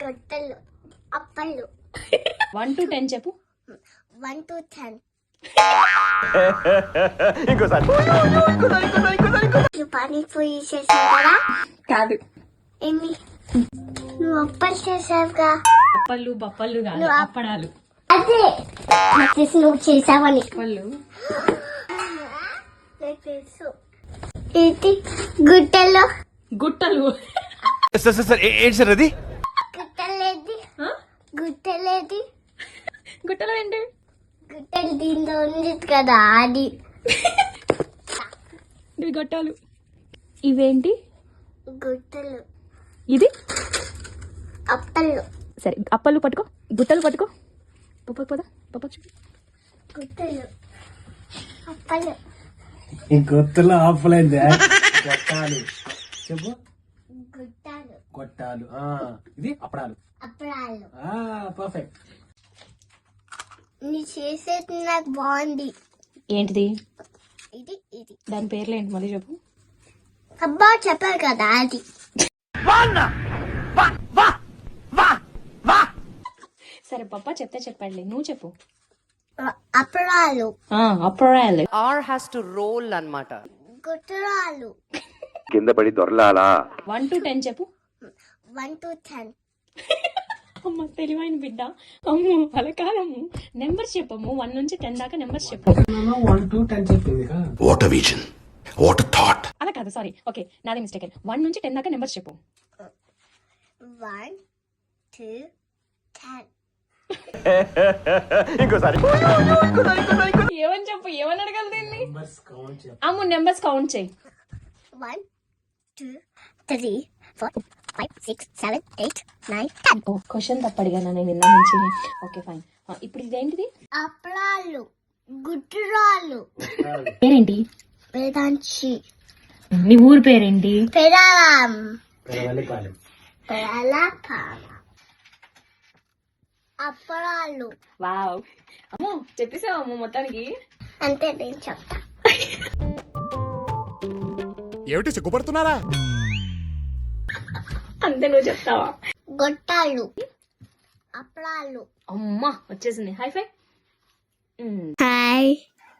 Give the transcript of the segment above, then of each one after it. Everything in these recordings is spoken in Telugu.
గొట్టలు అప్పలు 1 to 10 చెప్పు. 1 to 10. ఇంకోసారి పానీపూరి చేసావు కదా? కాదు, ఏమి నువ్వు అప్పలు చేసావుగా? అప్పలు బప్పలు కాదు, నువ్వు అప్పడాలు. అదే నాకు తెలిసి నువ్వు చేసావని. అప్పలు నాకు తెలుసు. ఇది గుట్టలు గుట్టలు. సార్ ఏంటి సార్ అది? గుట్టలేది ఆ? గుట్టలేది గుట్టలు ఏంటి? గుట్టలు దీనిలో ఉంది కదా అది. ఇవి గొట్టాలు. ఇవేంటి? గుట్టలు ఇది అప్పలు సరే. అప్పలు పట్టుకో, గుట్టలు పట్టుకో. పప్ప పద పప్ప చూడు. గుట్టలు అప్పలు ఈ గుర్తులో ఆపలేదు. గొట్టాలు చెప్పు. గుట్టాలు గొట్టాలు ఇది అప్పడాలు. అప్పడాలు. పర్ఫెక్ట్. నీ చేసేది నాకు బాగుంది. ఏంటిది? ఇది ఇది దాని పేర్లు ఏంటి మళ్ళీ చెప్పు. అబ్బా చెప్పారు కదా అది. సరే పప్ప చెప్తే చెప్పండి, నువ్వు చెప్పు. అప్పడాలు అప్పడాలు. R has to roll అన్నమాట. గుట్టరాలు. కింద పడి దొరలాలా? 1 to 10 చెప్పు. 1 to 10. అమ్మ తెలివైన బిడ్డ. అమ్ము అలా కాదమ్ము, నెంబర్స్ చెప్పమ్ము. 1 నుంచి 10 దాకా నెంబర్స్ చెప్పు. 1 to 10 చెప్పింది. What vision, what thought. అలా కాదు, సారీ. ఓకే, నాది మిస్టేక్. 1 నుంచి 10 దాకా నెంబర్స్ చెప్పు. 1 2 10. ఇంకోసారి ఏమని చెప్పు, ఏమని అడగాలి దీన్ని? బస్ కౌంట్ చెప్పు. అమ్ము నెంబర్స్ కౌంట్ చేయి. 1 2 3 4 5 6 7 8 9 10. ఓ క్వశ్చన్ తప్పు అడిగాను నేను నిన్న నుంచి. Okay fine. ఇప్పుడు ఇదేంటిది? అప్పడాలు గుట్టరాలు. పేరేంటి? వేదాంచి. నీ ఊరు పేరేంటి? పెరాలం. పెరవల్లిపాలెం. పెరాలపాల. అప్పడాలు. వావ్. అమ్మో చెప్పేసావు అమ్మ మొత్తానికి. అంతే నేను చెప్తా. ఏమిటి సిగ్గుపడుతున్నారా? అంతే, నువ్వు చెప్తావా? గొట్టాలు అప్పడాలు. అమ్మా వచ్చేసింది. Hi fi. Hi,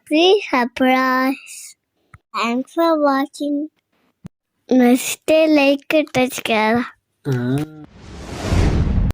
please surprise. Thanks for watching. Must like touch